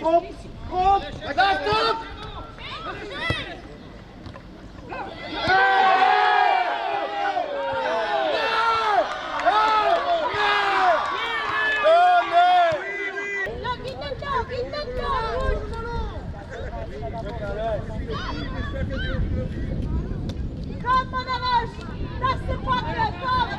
trompe, la stop. Kom man Anders! Neste pakke, kom!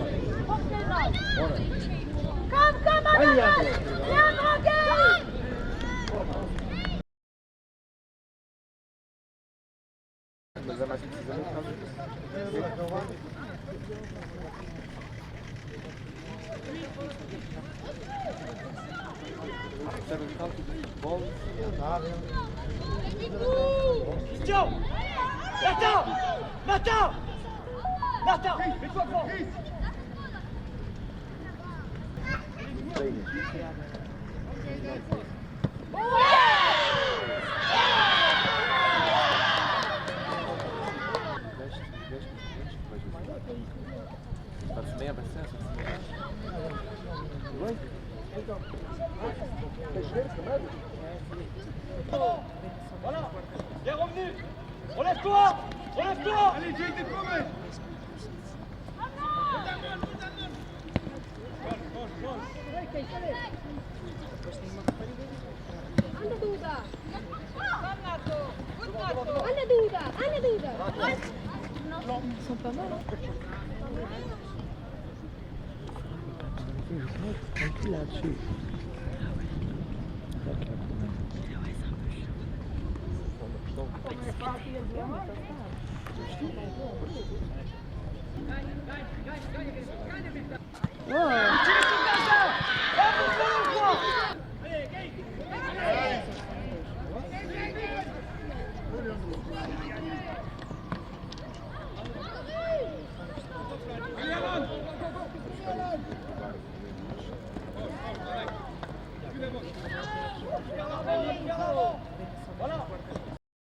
Kom Anders! Ja, Roger! Christian! Nathan! Nathan! Nathan! Mets-toi devant! Voilà! Bien revenu! Relève-toi! Relève-toi! Allez, Jake, t'es promets! Ils sont pas mal, hein? Tranquille là-dessus. Voilà!